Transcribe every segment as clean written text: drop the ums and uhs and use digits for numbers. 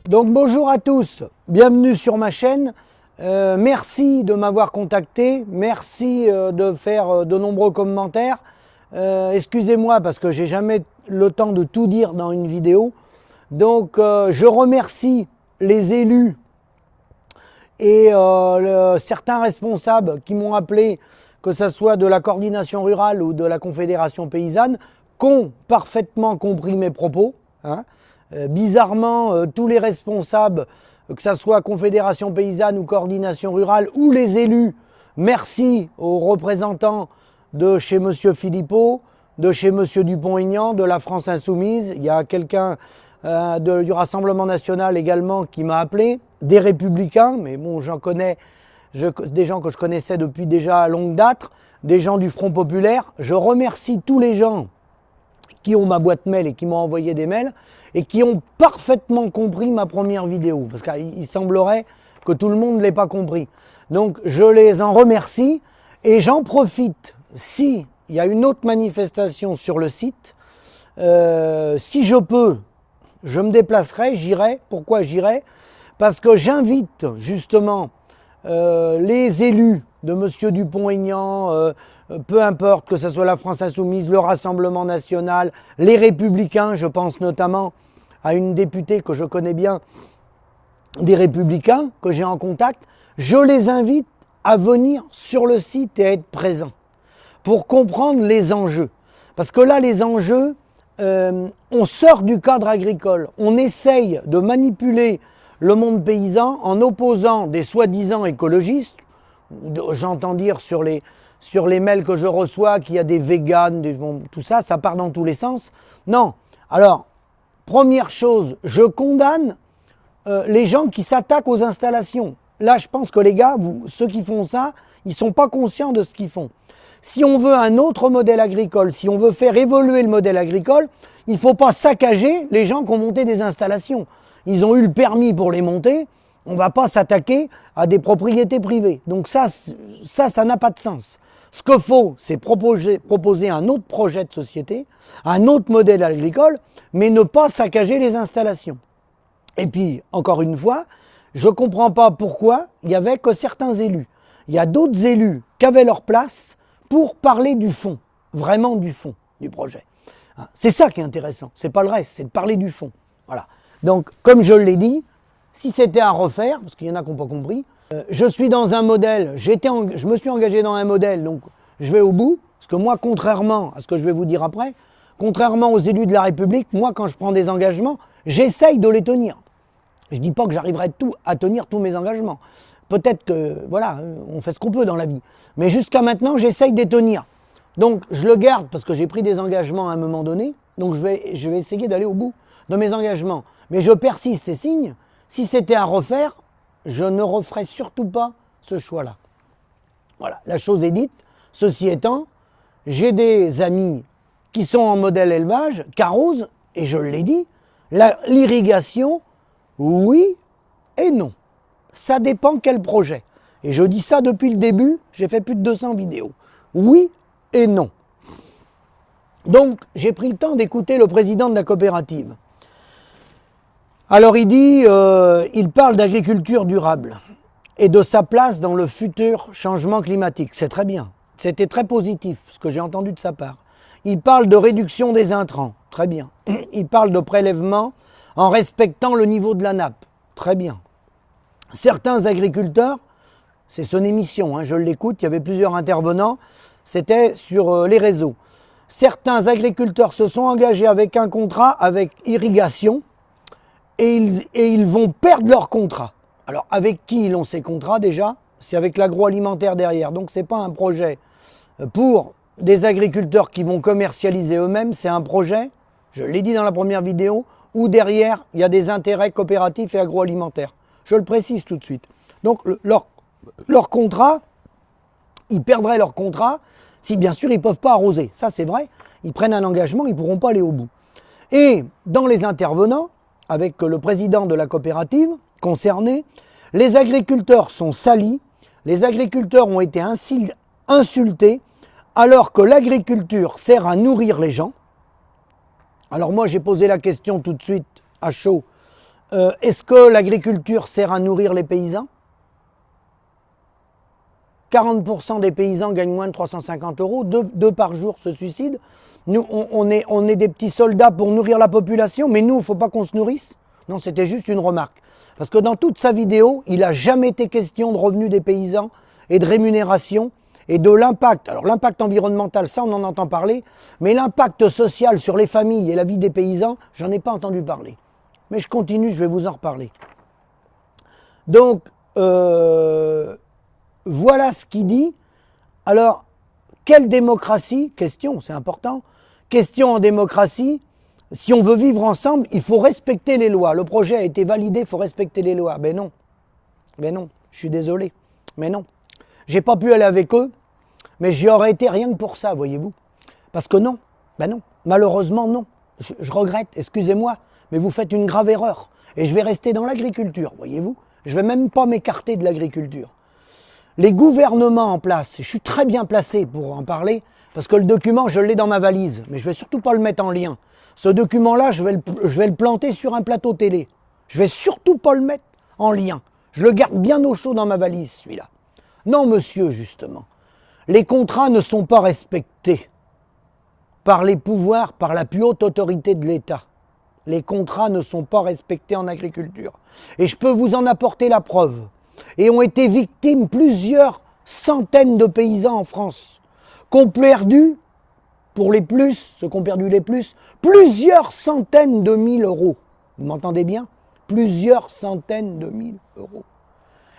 Donc bonjour à tous, bienvenue sur ma chaîne. Merci de m'avoir contacté, merci de faire de nombreux commentaires. Excusez-moi parce que j'ai jamais le temps de tout dire dans une vidéo. Donc je remercie les élus et certains responsables qui m'ont appelé, que ce soit de la coordination rurale ou de la Confédération paysanne, qui ont parfaitement compris mes propos. Bizarrement, tous les responsables, que ce soit Confédération paysanne ou coordination rurale, ou les élus, merci aux représentants de chez M. Philippot, de chez M. Dupont-Aignan, de la France Insoumise. Il y a quelqu'un du Rassemblement National également qui m'a appelé, des Républicains, mais bon, j'en connais, des gens que je connaissais depuis déjà longue date, des gens du Front Populaire. Je remercie tous les gens qui ont ma boîte mail et qui m'ont envoyé des mails et qui ont parfaitement compris ma première vidéo, parce qu'il semblerait que tout le monde ne l'ait pas compris. Donc je les en remercie et j'en profite, s'il y a une autre manifestation sur le site, si je peux, je me déplacerai, j'irai. Pourquoi j'irai? Parce que j'invite justement les élus de M. Dupont-Aignan, peu importe, que ce soit la France Insoumise, le Rassemblement National, les Républicains, je pense notamment à une députée que je connais bien, des Républicains, que j'ai en contact, je les invite à venir sur le site et à être présents pour comprendre les enjeux. Parce que là, les enjeux, on sort du cadre agricole, on essaye de manipuler le monde paysan en opposant des soi-disant écologistes. J'entends dire sur les mails que je reçois qu'il y a des véganes, tout ça, ça part dans tous les sens. Non. Alors, première chose, je condamne les gens qui s'attaquent aux installations. Là, je pense que les gars, ceux qui font ça, ils ne sont pas conscients de ce qu'ils font. Si on veut un autre modèle agricole, si on veut faire évoluer le modèle agricole, il ne faut pas saccager les gens qui ont monté des installations. Ils ont eu le permis pour les monter. On ne va pas s'attaquer à des propriétés privées. Donc ça n'a pas de sens. Ce qu'il faut, c'est proposer un autre projet de société, un autre modèle agricole, mais ne pas saccager les installations. Et puis, encore une fois, je ne comprends pas pourquoi il n'y avait que certains élus. Il y a d'autres élus qui avaient leur place pour parler du fond, vraiment du fond du projet. C'est ça qui est intéressant, c'est pas le reste, c'est de parler du fond. Voilà. Donc, comme je l'ai dit, si c'était à refaire, parce qu'il y en a qui n'ont pas compris, je suis dans un modèle, je me suis engagé dans un modèle, donc je vais au bout, parce que moi, contrairement à ce que je vais vous dire après, contrairement aux élus de la République, moi, quand je prends des engagements, j'essaye de les tenir. Je ne dis pas que j'arriverai à tenir tous mes engagements. Peut-être que, voilà, on fait ce qu'on peut dans la vie. Mais jusqu'à maintenant, j'essaye de les tenir. Donc, je le garde parce que j'ai pris des engagements à un moment donné, donc je vais essayer d'aller au bout de mes engagements. Mais je persiste et signe. Si c'était à refaire, je ne referais surtout pas ce choix-là. Voilà, la chose est dite. Ceci étant, j'ai des amis qui sont en modèle élevage, qui arrosent, et je l'ai dit, l'irrigation, oui et non. Ça dépend quel projet. Et je dis ça depuis le début, j'ai fait plus de 200 vidéos. Oui et non. Donc, j'ai pris le temps d'écouter le président de la coopérative. Alors il dit, il parle d'agriculture durable et de sa place dans le futur changement climatique. C'est très bien, c'était très positif ce que j'ai entendu de sa part. Il parle de réduction des intrants, très bien. Il parle de prélèvement en respectant le niveau de la nappe, très bien. Certains agriculteurs, c'est son émission, je l'écoute, il y avait plusieurs intervenants, c'était sur les réseaux. Certains agriculteurs se sont engagés avec un contrat avec irrigation, et ils vont perdre leur contrat. Alors, avec qui ils ont ces contrats déjà? C'est avec l'agroalimentaire derrière. Donc, ce n'est pas un projet pour des agriculteurs qui vont commercialiser eux-mêmes. C'est un projet, je l'ai dit dans la première vidéo, où derrière, il y a des intérêts coopératifs et agroalimentaires. Je le précise tout de suite. Donc, leur contrat, ils perdraient leur contrat si, bien sûr, ils ne peuvent pas arroser. Ça, c'est vrai. Ils prennent un engagement, ils ne pourront pas aller au bout. Et dans les intervenants, avec le président de la coopérative concernée, les agriculteurs sont salis, les agriculteurs ont été insultés, alors que l'agriculture sert à nourrir les gens. Alors moi j'ai posé la question tout de suite à chaud Est-ce que l'agriculture sert à nourrir les paysans? 40% des paysans gagnent moins de 350 €, deux par jour se suicident. Nous, on est des petits soldats pour nourrir la population, mais nous, il ne faut pas qu'on se nourrisse. Non, c'était juste une remarque. Parce que dans toute sa vidéo, il n'a jamais été question de revenus des paysans et de rémunération et de l'impact. Alors l'impact environnemental, ça on en entend parler, mais l'impact social sur les familles et la vie des paysans, j'en ai pas entendu parler. Mais je continue, je vais vous en reparler. Donc, voilà ce qu'il dit. Alors, quelle démocratie? Question, c'est important. Question en démocratie, si on veut vivre ensemble, il faut respecter les lois. Le projet a été validé, il faut respecter les lois. Ben non, je suis désolé, mais non. J'ai pas pu aller avec eux, mais j'y aurais été rien que pour ça, voyez-vous. Parce que non, ben non, malheureusement non. Je regrette, excusez-moi, mais vous faites une grave erreur. Et je vais rester dans l'agriculture, voyez-vous. Je vais même pas m'écarter de l'agriculture. Les gouvernements en place, je suis très bien placé pour en parler, parce que le document, je l'ai dans ma valise, mais je ne vais surtout pas le mettre en lien. Ce document-là, je vais le planter sur un plateau télé. Je ne vais surtout pas le mettre en lien. Je le garde bien au chaud dans ma valise, celui-là. Non, monsieur, justement. Les contrats ne sont pas respectés par les pouvoirs, par la plus haute autorité de l'État. Les contrats ne sont pas respectés en agriculture. Et je peux vous en apporter la preuve. Et ont été victimes plusieurs centaines de paysans en France, qui ont perdu, pour les plus, ceux qui ont perdu les plus, plusieurs centaines de mille euros. Vous m'entendez bien? Plusieurs centaines de mille euros.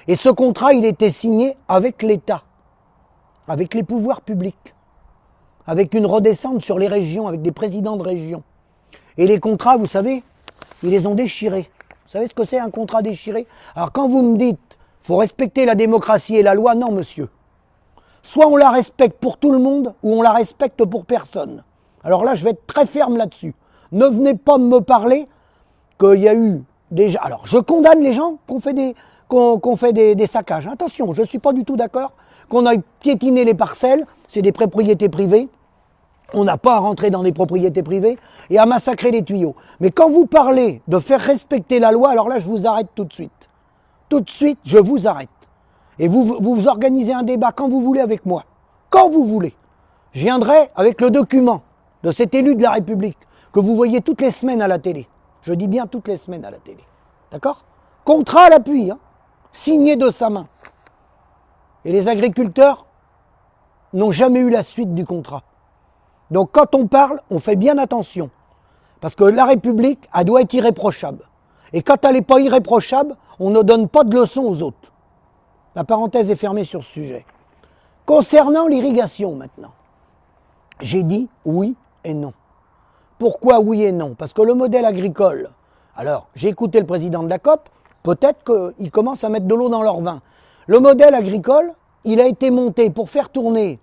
Et ce contrat, il était signé avec l'État, avec les pouvoirs publics, avec une redescente sur les régions, avec des présidents de régions. Et les contrats, vous savez, ils les ont déchirés. Vous savez ce que c'est un contrat déchiré? Alors quand vous me dites, il faut respecter la démocratie et la loi, non monsieur. Soit on la respecte pour tout le monde, ou on la respecte pour personne. Alors là, je vais être très ferme là-dessus. Ne venez pas me parler qu'il y a eu déjà... Alors, je condamne les gens qui ont fait des saccages. Attention, je ne suis pas du tout d'accord qu'on aille piétiner les parcelles, c'est des propriétés privées. On n'a pas à rentrer dans des propriétés privées et à massacrer les tuyaux. Mais quand vous parlez de faire respecter la loi, alors là, je vous arrête tout de suite. Tout de suite, je vous arrête. Et vous organisez un débat quand vous voulez avec moi. Quand vous voulez. Je viendrai avec le document de cet élu de la République que vous voyez toutes les semaines à la télé. Je dis bien toutes les semaines à la télé. D'accord? Contrat à l'appui, hein, signé de sa main. Et les agriculteurs n'ont jamais eu la suite du contrat. Donc quand on parle, on fait bien attention. Parce que la République, elle doit être irréprochable. Et quand elle n'est pas irréprochable, on ne donne pas de leçons aux autres. La parenthèse est fermée sur ce sujet. Concernant l'irrigation maintenant, j'ai dit oui et non. Pourquoi oui et non? Parce que le modèle agricole, alors j'ai écouté le président de la COP, peut-être qu'il commence à mettre de l'eau dans leur vin. Le modèle agricole, il a été monté pour faire tourner,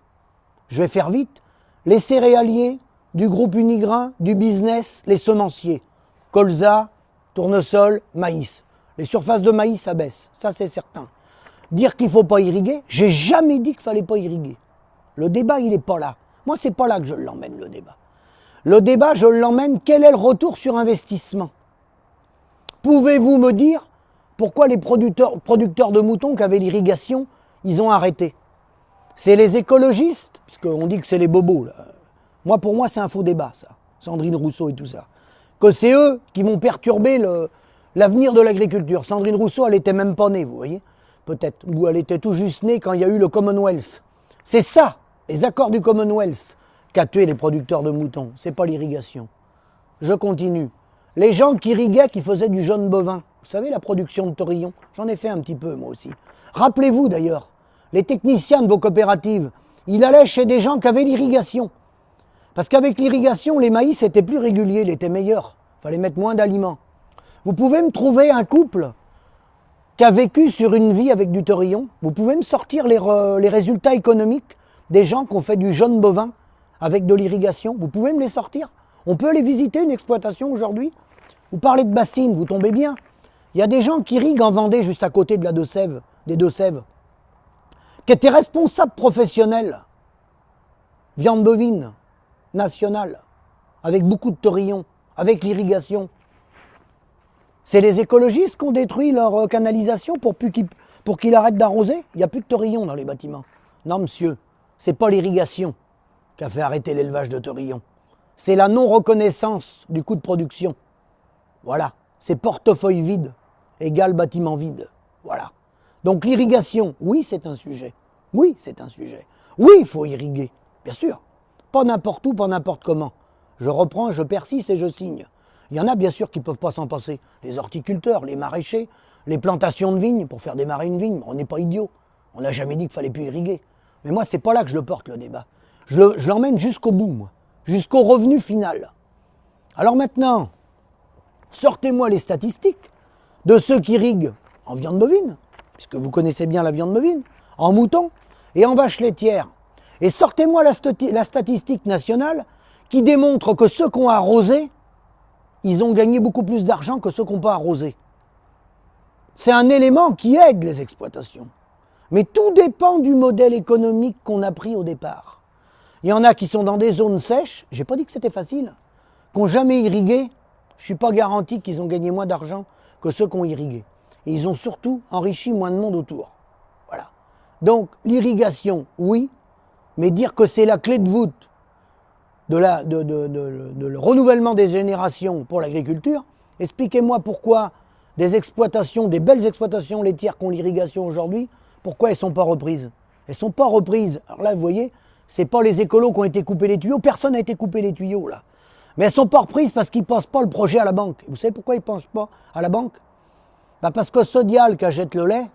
je vais faire vite, les céréaliers du groupe Unigrain, du business, les semenciers, colza, tournesol, maïs. Les surfaces de maïs abaissent, ça c'est certain. Dire qu'il ne faut pas irriguer, j'ai jamais dit qu'il ne fallait pas irriguer. Le débat, il n'est pas là. Moi, c'est pas là que je l'emmène, le débat. Le débat, je l'emmène, quel est le retour sur investissement? Pouvez-vous me dire pourquoi les producteurs de moutons qui avaient l'irrigation, ils ont arrêté? C'est les écologistes, puisqu'on dit que c'est les bobos, là. Moi, pour moi, c'est un faux débat, ça. Sandrine Rousseau et tout ça. Que c'est eux qui vont perturber l'avenir de l'agriculture. Sandrine Rousseau, elle n'était même pas née, vous voyez? Peut-être. Ou elle était tout juste née quand il y a eu le Commonwealth. C'est ça, les accords du Commonwealth, qui a tué les producteurs de moutons. C'est pas l'irrigation. Je continue. Les gens qui irriguaient, qui faisaient du jaune bovin. Vous savez, la production de taurillon. J'en ai fait un petit peu, moi aussi. Rappelez-vous d'ailleurs, les techniciens de vos coopératives, ils allaient chez des gens qui avaient l'irrigation. Parce qu'avec l'irrigation, les maïs étaient plus réguliers, ils étaient meilleurs. Il fallait mettre moins d'aliments. Vous pouvez me trouver un couple qui a vécu sur une vie avec du taurillon? Vous pouvez me sortir les résultats économiques des gens qui ont fait du jaune bovin avec de l'irrigation? Vous pouvez me les sortir? On peut aller visiter une exploitation aujourd'hui? Vous parlez de bassines, vous tombez bien. Il y a des gens qui irriguent en Vendée, juste à côté de la Deux-Sèvres, des Deux-Sèvres, qui étaient responsables professionnels, viande bovine, nationale, avec beaucoup de taurillons, avec l'irrigation. C'est les écologistes qui ont détruit leur canalisation pour qu'ils arrêtent d'arroser. Il n'y a plus de taurillons dans les bâtiments. Non, monsieur, c'est pas l'irrigation qui a fait arrêter l'élevage de taurillons. C'est la non-reconnaissance du coût de production. Voilà, c'est portefeuille vide égale bâtiment vide. Voilà. Donc l'irrigation, oui, c'est un sujet. Oui, c'est un sujet. Oui, il faut irriguer, bien sûr. Pas n'importe où, pas n'importe comment. Je reprends, je persiste et je signe. Il y en a bien sûr qui ne peuvent pas s'en passer. Les horticulteurs, les maraîchers, les plantations de vignes, pour faire démarrer une vigne, on n'est pas idiot. On n'a jamais dit qu'il fallait plus irriguer. Mais moi, c'est pas là que je le porte, le débat. Je l'emmène jusqu'au bout, moi. Jusqu'au revenu final. Alors maintenant, sortez-moi les statistiques de ceux qui irriguent en viande bovine, puisque vous connaissez bien la viande bovine, en mouton et en vache laitière. Et sortez-moi la statistique nationale qui démontre que ceux qui ont arrosé, ils ont gagné beaucoup plus d'argent que ceux qui n'ont pas arrosé. C'est un élément qui aide les exploitations. Mais tout dépend du modèle économique qu'on a pris au départ. Il y en a qui sont dans des zones sèches, j'ai pas dit que c'était facile, qui n'ont jamais irrigué, je ne suis pas garanti qu'ils ont gagné moins d'argent que ceux qui ont irrigué. Et ils ont surtout enrichi moins de monde autour. Voilà. Donc l'irrigation, oui, mais dire que c'est la clé de voûte de le renouvellement des générations pour l'agriculture, expliquez-moi pourquoi des exploitations, des belles exploitations laitières qui ont l'irrigation aujourd'hui, pourquoi elles ne sont pas reprises? Elles ne sont pas reprises. Alors là, vous voyez, ce n'est pas les écolos qui ont été coupés les tuyaux, personne n'a été coupé les tuyaux là. Mais elles ne sont pas reprises parce qu'ils ne pensent pas le projet à la banque. Vous savez pourquoi ils ne pensent pas à la banque? Parce que Sodial qui achète le lait,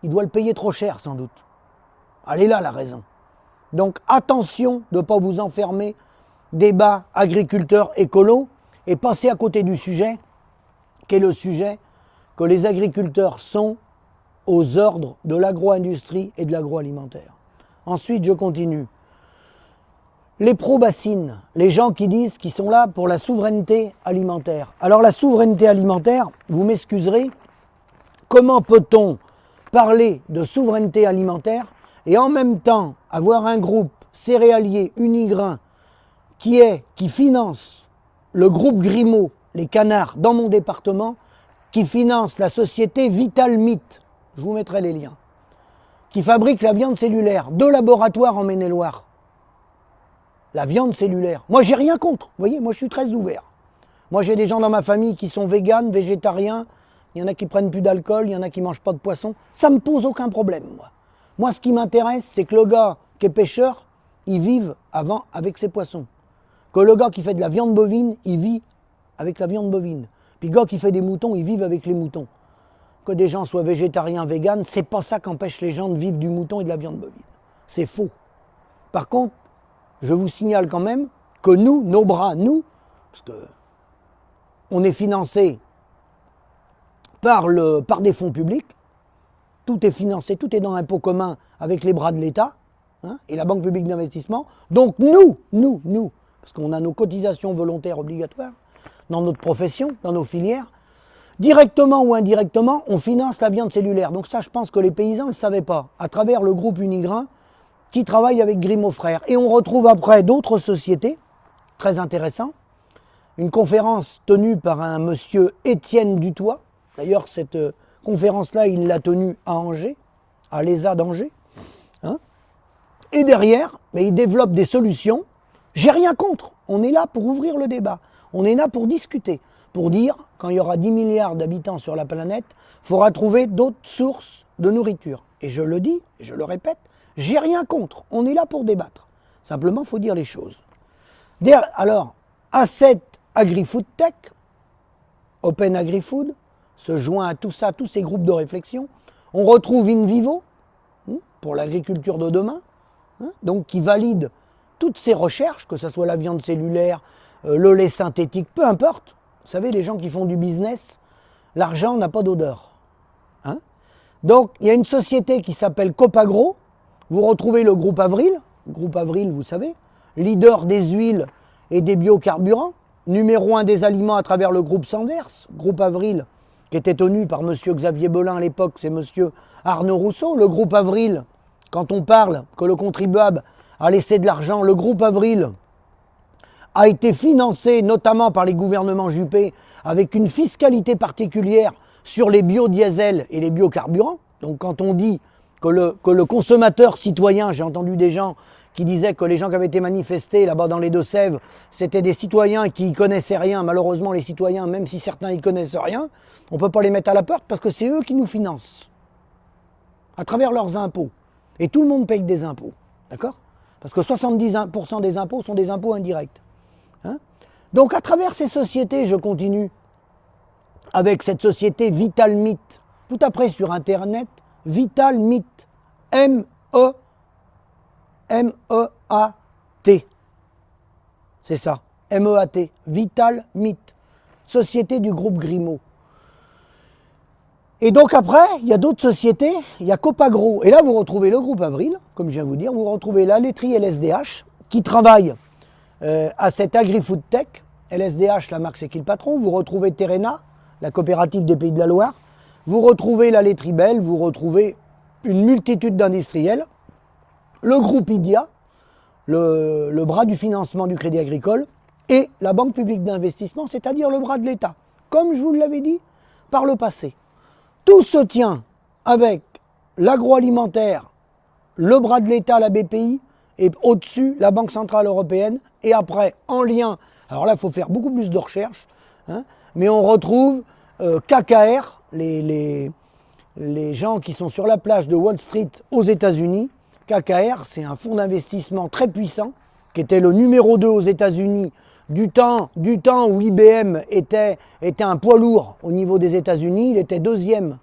il doit le payer trop cher sans doute. Elle est là la raison. Donc attention de ne pas vous enfermer, débat agriculteur écolo, et passer à côté du sujet, qui est le sujet que les agriculteurs sont aux ordres de l'agro-industrie et de l'agroalimentaire. Ensuite, je continue. Les pro-bassines, les gens qui disent qu'ils sont là pour la souveraineté alimentaire. Alors la souveraineté alimentaire, vous m'excuserez, comment peut-on parler de souveraineté alimentaire et en même temps avoir un groupe céréalier Unigrain qui finance le groupe Grimaud, les canards, dans mon département, qui finance la société Vitalmite, je vous mettrai les liens, qui fabrique la viande cellulaire, 2 laboratoires en Maine-et-Loire. La viande cellulaire. Moi, j'ai rien contre. Vous voyez, moi, je suis très ouvert. Moi, j'ai des gens dans ma famille qui sont véganes, végétariens. Il y en a qui prennent plus d'alcool, il y en a qui mangent pas de poisson. Ça me pose aucun problème, moi. Moi, ce qui m'intéresse, c'est que le gars qui est pêcheur, il vive avant avec ses poissons. Que le gars qui fait de la viande bovine, il vit avec la viande bovine. Puis le gars qui fait des moutons, il vit avec les moutons. Que des gens soient végétariens, véganes, c'est pas ça qu'empêche les gens de vivre du mouton et de la viande bovine. C'est faux. Par contre, je vous signale quand même que nous, nos bras, nous, parce que on est financé par des fonds publics, tout est financé, tout est dans un pot commun avec les bras de l'État et la Banque publique d'investissement. Donc nous, parce qu'on a nos cotisations volontaires obligatoires dans notre profession, dans nos filières, directement ou indirectement, on finance la viande cellulaire. Donc ça, je pense que les paysans ne le savaient pas, à travers le groupe Unigrain, qui travaille avec Grimaud Frères. Et on retrouve après d'autres sociétés, très intéressant, une conférence tenue par un monsieur Étienne Dutoit. D'ailleurs, cette conférence-là, il l'a tenue à Angers, à l'ESA d'Angers. Et derrière, il développe des solutions. J'ai rien contre. On est là pour ouvrir le débat. On est là pour discuter, pour dire, quand il y aura 10 milliards d'habitants sur la planète, il faudra trouver d'autres sources de nourriture. Et je le dis, je le répète, j'ai rien contre, on est là pour débattre. Simplement, il faut dire les choses. Alors, Asset Agri-Food Tech, Open Agri-Food, se joint à tout ça, tous ces groupes de réflexion. On retrouve InVivo, pour l'agriculture de demain, donc qui valide toutes ces recherches, que ce soit la viande cellulaire, le lait synthétique, peu importe. Vous savez, les gens qui font du business, l'argent n'a pas d'odeur. Donc, il y a une société qui s'appelle Copagro. Vous retrouvez le groupe Avril, vous savez, leader des huiles et des biocarburants, numéro 1 des aliments à travers le groupe Sanders, groupe Avril, qui était tenu par M. Xavier Belin à l'époque, c'est M. Arnaud Rousseau. Le groupe Avril, quand on parle que le contribuable a laissé de l'argent, le groupe Avril a été financé notamment par les gouvernements Juppé avec une fiscalité particulière sur les biodiesels et les biocarburants. Donc quand on dit que le consommateur citoyen, j'ai entendu des gens qui disaient que les gens qui avaient été manifestés là-bas dans les Deux-Sèvres, c'était des citoyens qui ne connaissaient rien. Malheureusement, les citoyens, même si certains y connaissent rien, on ne peut pas les mettre à la porte parce que c'est eux qui nous financent à travers leurs impôts. Et tout le monde paye des impôts, d'accord? Parce que 70% des impôts sont des impôts indirects. Hein? Donc à travers ces sociétés, je continue avec cette société Vitalmit. Vous taperez sur Internet Vitalmit, M-E-A-T. C'est ça, M-E-A-T, Vitalmit, société du groupe Grimaud. Et donc après, il y a d'autres sociétés, il y a Copagro. Et là, vous retrouvez le groupe Avril, comme je viens de vous dire, vous retrouvez la laiterie LSDH, qui travaille à cette agri-food tech. LSDH, la marque, c'est qui le patron? Vous retrouvez Terrena, la coopérative des Pays de la Loire. Vous retrouvez la laiterie Belle, vous retrouvez une multitude d'industriels. Le groupe IDIA, le bras du financement du Crédit Agricole, et la Banque publique d'investissement, c'est-à-dire le bras de l'État. Comme je vous l'avais dit par le passé. Tout se tient avec l'agroalimentaire, le bras de l'État, la BPI, et au-dessus, la Banque Centrale Européenne, et après, en lien, alors là, il faut faire beaucoup plus de recherches, hein, mais on retrouve KKR, les gens qui sont sur la plage de Wall Street aux États-Unis. KKR, c'est un fonds d'investissement très puissant, qui était le numéro 2 aux États-Unis du temps où IBM était un poids lourd au niveau des États-Unis. Il était deuxième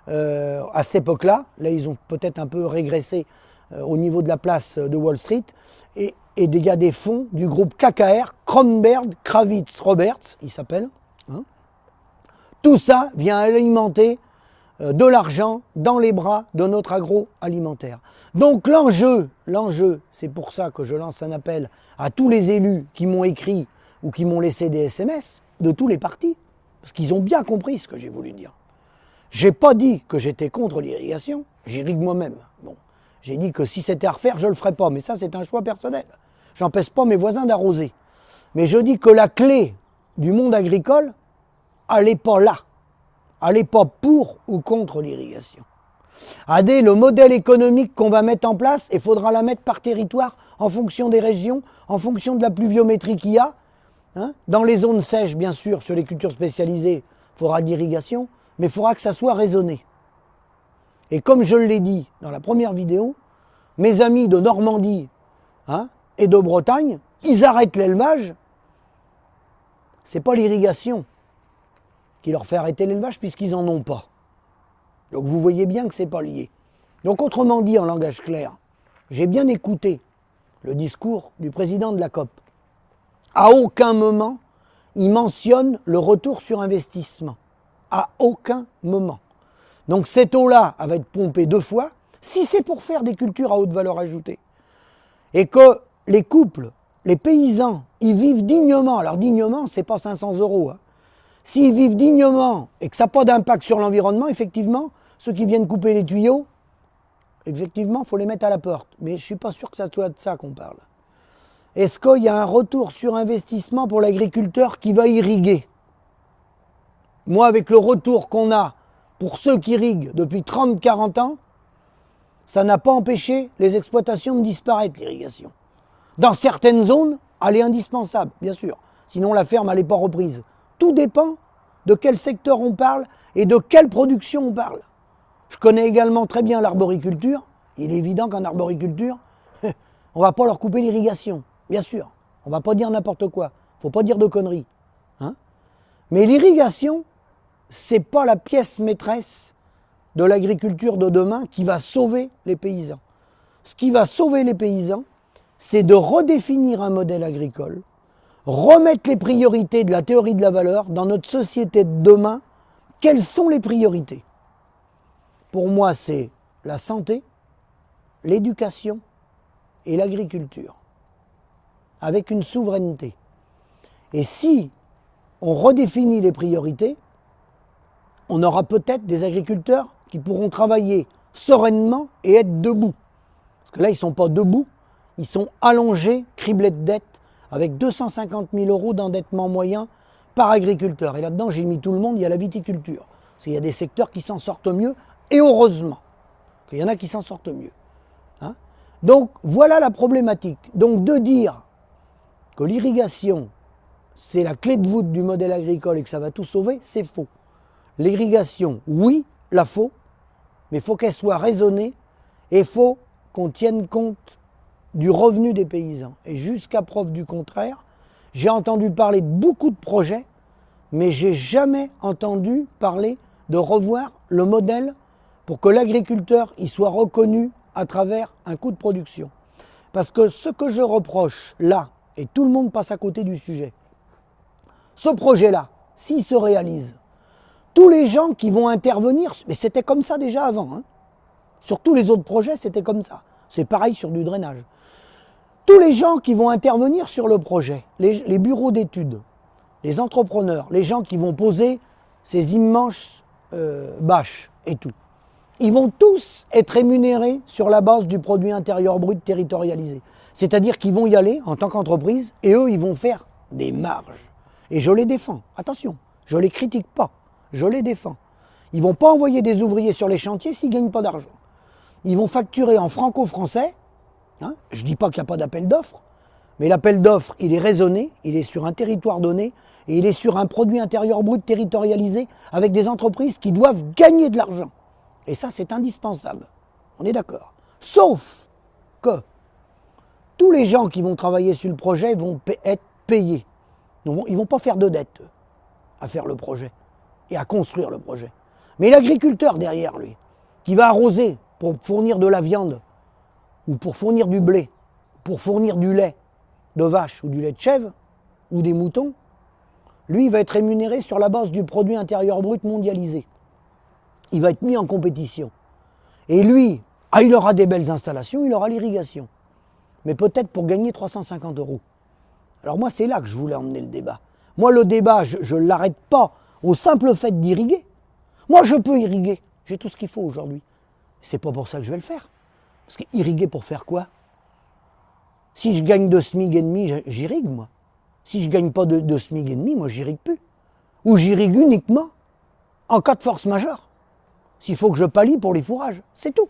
à cette époque-là. Là, ils ont peut-être un peu régressé au niveau de la place de Wall Street. Et il y a des fonds du groupe KKR, Kronberg, Kravitz, Roberts, il s'appelle. Hein. Tout ça vient alimenter de l'argent dans les bras de notre agroalimentaire. Donc l'enjeu, c'est pour ça que je lance un appel à tous les élus qui m'ont écrit ou qui m'ont laissé des SMS de tous les partis, parce qu'ils ont bien compris ce que j'ai voulu dire. J'ai pas dit que j'étais contre l'irrigation, j'irrigue moi-même. Bon, j'ai dit que si c'était à refaire, je le ferais pas, mais ça c'est un choix personnel. J'empêche pas mes voisins d'arroser. Mais je dis que la clé du monde agricole, elle n'est pas là. Elle n'est pas pour ou contre l'irrigation. Adé, le modèle économique qu'on va mettre en place, il faudra la mettre par territoire, en fonction des régions, en fonction de la pluviométrie qu'il y a. Hein. Dans les zones sèches, bien sûr, sur les cultures spécialisées, il faudra de l'irrigation, mais il faudra que ça soit raisonné. Et comme je l'ai dit dans la première vidéo, mes amis de Normandie et de Bretagne, ils arrêtent l'élevage. Ce n'est pas l'irrigation qui leur fait arrêter l'élevage puisqu'ils n'en ont pas. Donc vous voyez bien que ce n'est pas lié. Donc autrement dit, en langage clair, j'ai bien écouté le discours du président de la COP. À aucun moment, il mentionne le retour sur investissement. À aucun moment. Donc cette eau-là, elle va être pompée 2 fois, si c'est pour faire des cultures à haute valeur ajoutée. Et que les couples, les paysans, ils vivent dignement. Alors dignement, ce n'est pas 500 €. Hein. S'ils vivent dignement et que ça n'a pas d'impact sur l'environnement, effectivement, ceux qui viennent couper les tuyaux, effectivement, il faut les mettre à la porte. Mais je ne suis pas sûr que ça soit de ça qu'on parle. Est-ce qu'il y a un retour sur investissement pour l'agriculteur qui va irriguer? Moi, avec le retour qu'on a pour ceux qui irriguent depuis 30-40 ans, ça n'a pas empêché les exploitations de disparaître, l'irrigation. Dans certaines zones, elle est indispensable, bien sûr. Sinon, la ferme, elle n'est pas reprise. Tout dépend de quel secteur on parle et de quelle production on parle. Je connais également très bien l'arboriculture. Il est évident qu'en arboriculture, on ne va pas leur couper l'irrigation, bien sûr. On ne va pas dire n'importe quoi. Il ne faut pas dire de conneries. Hein. Mais l'irrigation, ce n'est pas la pièce maîtresse de l'agriculture de demain qui va sauver les paysans. Ce qui va sauver les paysans, c'est de redéfinir un modèle agricole, remettre les priorités de la théorie de la valeur dans notre société de demain. Quelles sont les priorités? Pour moi, c'est la santé, l'éducation et l'agriculture, avec une souveraineté. Et si on redéfinit les priorités, on aura peut-être des agriculteurs qui pourront travailler sereinement et être debout. Parce que là, ils ne sont pas debout, ils sont allongés, criblés de dettes, avec 250 000 € d'endettement moyen par agriculteur. Et là-dedans, j'ai mis tout le monde, il y a la viticulture. Parce qu'il y a des secteurs qui s'en sortent mieux, et heureusement qu'il y en a qui s'en sortent mieux. Hein? Donc voilà la problématique. Donc de dire que l'irrigation, c'est la clé de voûte du modèle agricole et que ça va tout sauver, c'est faux. L'irrigation, oui, la faut, mais il faut qu'elle soit raisonnée et il faut qu'on tienne compte du revenu des paysans. Et jusqu'à preuve du contraire, j'ai entendu parler de beaucoup de projets, mais j'ai jamais entendu parler de revoir le modèle pour que l'agriculteur il soit reconnu à travers un coût de production. Parce que ce que je reproche là, et tout le monde passe à côté du sujet, ce projet-là, s'il se réalise, tous les gens qui vont intervenir, mais c'était comme ça déjà avant, hein. Sur tous les autres projets, c'était comme ça. C'est pareil sur du drainage. Tous les gens qui vont intervenir sur le projet, les bureaux d'études, les entrepreneurs, les gens qui vont poser ces immenses bâches et tout, ils vont tous être rémunérés sur la base du produit intérieur brut territorialisé. C'est-à-dire qu'ils vont y aller en tant qu'entreprise et eux, ils vont faire des marges. Et je les défends. Attention, je ne les critique pas. Je les défends. Ils ne vont pas envoyer des ouvriers sur les chantiers s'ils ne gagnent pas d'argent. Ils vont facturer en franco-français. Hein, je ne dis pas qu'il n'y a pas d'appel d'offres, mais l'appel d'offres, il est raisonné, il est sur un territoire donné et il est sur un produit intérieur brut territorialisé avec des entreprises qui doivent gagner de l'argent. Et ça, c'est indispensable. On est d'accord. Sauf que tous les gens qui vont travailler sur le projet vont être payés. Donc, ils ne vont pas faire de dette à faire le projet et à construire le projet. Mais l'agriculteur derrière lui, qui va arroser pour fournir de la viande, ou pour fournir du blé, pour fournir du lait de vache ou du lait de chèvre, ou des moutons, lui, il va être rémunéré sur la base du produit intérieur brut mondialisé. Il va être mis en compétition. Et lui, il aura des belles installations, il aura l'irrigation. Mais peut-être pour gagner 350 €. Alors moi, c'est là que je voulais emmener le débat. Moi, le débat, je ne l'arrête pas au simple fait d'irriguer. Moi, je peux irriguer. J'ai tout ce qu'il faut aujourd'hui. C'est pas pour ça que je vais le faire. Parce qu'irriguer pour faire quoi? Si je gagne 2 SMIC et demi, j'irrigue, moi. Si je ne gagne pas de SMIC et demi, moi, j'irrigue plus. Ou j'irrigue uniquement en cas de force majeure. S'il faut que je pallie pour les fourrages, c'est tout.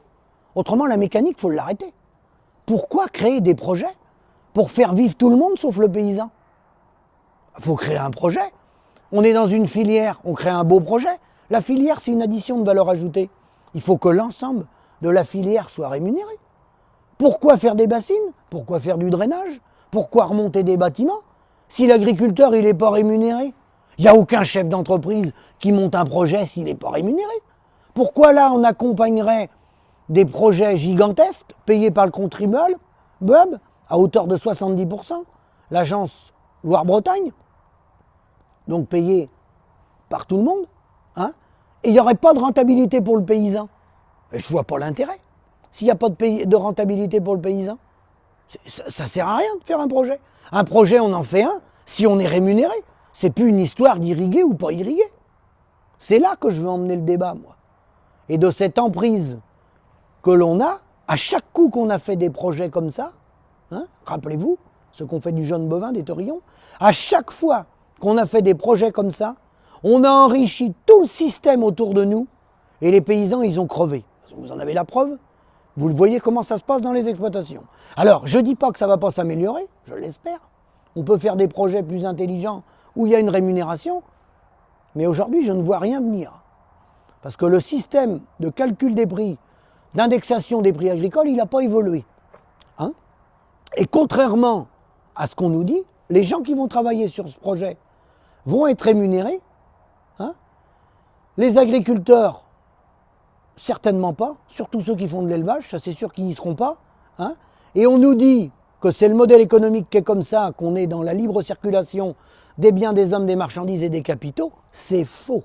Autrement, la mécanique, il faut l'arrêter. Pourquoi créer des projets pour faire vivre tout le monde sauf le paysan? Il faut créer un projet. On est dans une filière, on crée un beau projet. La filière, c'est une addition de valeur ajoutée. Il faut que l'ensemble de la filière soit rémunéré. Pourquoi faire des bassines? Pourquoi faire du drainage? Pourquoi remonter des bâtiments? Si l'agriculteur il n'est pas rémunéré, il n'y a aucun chef d'entreprise qui monte un projet s'il n'est pas rémunéré. Pourquoi là on accompagnerait des projets gigantesques payés par le contribuable à hauteur de 70%, l'agence Loire-Bretagne, donc payée par tout le monde, hein, et il n'y aurait pas de rentabilité pour le paysan. Je ne vois pas l'intérêt. S'il n'y a pas de rentabilité pour le paysan, ça ne sert à rien de faire un projet. Un projet, on en fait un si on est rémunéré. C'est plus une histoire d'irriguer ou pas irriguer. C'est là que je veux emmener le débat, moi. Et de cette emprise que l'on a, à chaque coup qu'on a fait des projets comme ça, hein, rappelez-vous, ce qu'on fait du jaune bovin, des taurillons, à chaque fois qu'on a fait des projets comme ça, on a enrichi tout le système autour de nous et les paysans, ils ont crevé. Vous en avez la preuve. Vous le voyez comment ça se passe dans les exploitations. Alors, je ne dis pas que ça ne va pas s'améliorer, je l'espère. On peut faire des projets plus intelligents où il y a une rémunération, mais aujourd'hui, je ne vois rien venir. Parce que le système de calcul des prix, d'indexation des prix agricoles, il n'a pas évolué. Hein? Et contrairement à ce qu'on nous dit, les gens qui vont travailler sur ce projet vont être rémunérés. Hein? Les agriculteurs, certainement pas, surtout ceux qui font de l'élevage, ça c'est sûr qu'ils n'y seront pas. Hein? Et on nous dit que c'est le modèle économique qui est comme ça, qu'on est dans la libre circulation des biens, des hommes, des marchandises et des capitaux. C'est faux.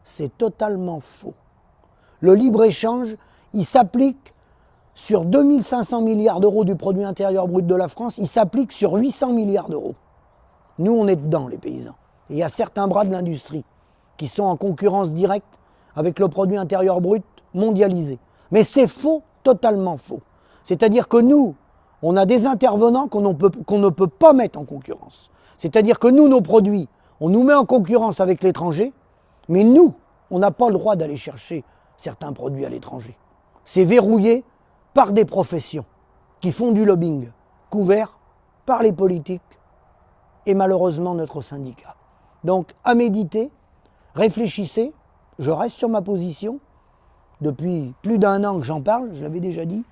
C'est totalement faux. Le libre-échange, il s'applique sur 2500 milliards d'euros du produit intérieur brut de la France, il s'applique sur 800 milliards d'euros. Nous, on est dedans, les paysans. Et il y a certains bras de l'industrie qui sont en concurrence directe avec le produit intérieur brut mondialisé. Mais c'est faux, totalement faux. C'est-à-dire que nous, on a des intervenants qu'on ne peut pas mettre en concurrence. C'est-à-dire que nous, nos produits, on nous met en concurrence avec l'étranger, mais nous, on n'a pas le droit d'aller chercher certains produits à l'étranger. C'est verrouillé par des professions qui font du lobbying, couvert par les politiques et malheureusement notre syndicat. Donc à méditer, réfléchissez, je reste sur ma position, depuis plus d'1 an que j'en parle, je l'avais déjà dit,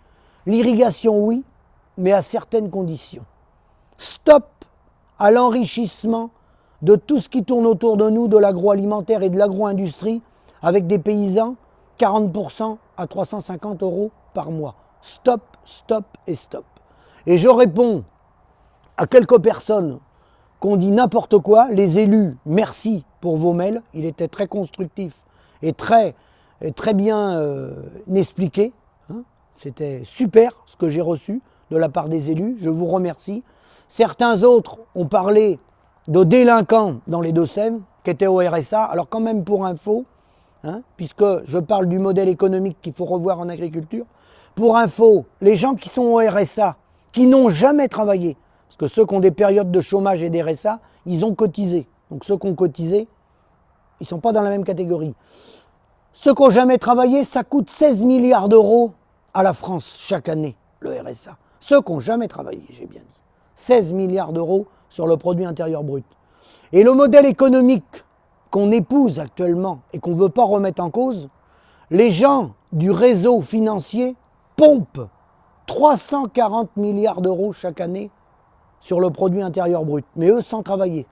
l'irrigation oui, mais à certaines conditions. Stop à l'enrichissement de tout ce qui tourne autour de nous, de l'agroalimentaire et de l'agro-industrie, avec des paysans, 40% à 350 € par mois. Stop, stop et stop. Et je réponds à quelques personnes qu'on dit n'importe quoi. Les élus, merci pour vos mails. Il était très constructif et très bien expliqué. Hein. C'était super ce que j'ai reçu de la part des élus. Je vous remercie. Certains autres ont parlé de délinquants dans les Deux-Sèvres qui étaient au RSA. Alors quand même pour info, hein, puisque je parle du modèle économique qu'il faut revoir en agriculture, pour info, les gens qui sont au RSA, qui n'ont jamais travaillé, parce que ceux qui ont des périodes de chômage et des RSA, ils ont cotisé. Donc ceux qui ont cotisé, ils ne sont pas dans la même catégorie. Ceux qui n'ont jamais travaillé, ça coûte 16 milliards d'euros à la France chaque année, le RSA. Ceux qui n'ont jamais travaillé, j'ai bien dit. 16 milliards d'euros sur le produit intérieur brut. Et le modèle économique qu'on épouse actuellement et qu'on ne veut pas remettre en cause, les gens du réseau financier pompent 340 milliards d'euros chaque année sur le produit intérieur brut, mais eux sans travailler.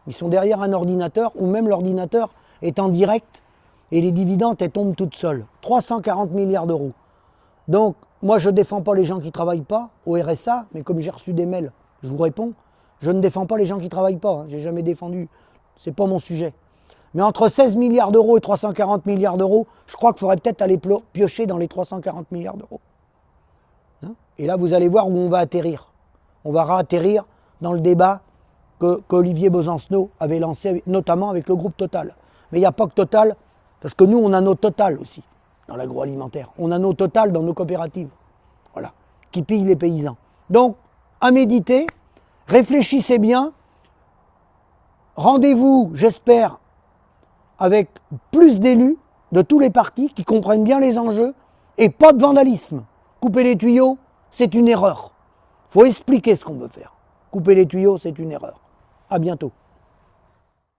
Ils sont derrière un ordinateur, ou même l'ordinateur est en direct et les dividendes elles tombent toutes seules. 340 milliards d'euros. Donc, moi je ne défends pas les gens qui ne travaillent pas au RSA, mais comme j'ai reçu des mails, je vous réponds, je ne défends pas les gens qui ne travaillent pas, hein, j'ai jamais défendu, c'est pas mon sujet. Mais entre 16 milliards d'euros et 340 milliards d'euros, je crois qu'il faudrait peut-être aller piocher dans les 340 milliards d'euros. Hein? Et là, vous allez voir où on va atterrir. On va réatterrir dans le débat qu'Olivier Besancenot avait lancé, notamment avec le groupe Total. Mais il n'y a pas que Total, parce que nous, on a nos Total aussi, dans l'agroalimentaire. On a nos Total dans nos coopératives, voilà, qui pillent les paysans. Donc, à méditer, réfléchissez bien. Rendez-vous, j'espère, avec plus d'élus de tous les partis qui comprennent bien les enjeux et pas de vandalisme. Couper les tuyaux, c'est une erreur. Il faut expliquer ce qu'on veut faire. Couper les tuyaux, c'est une erreur. À bientôt.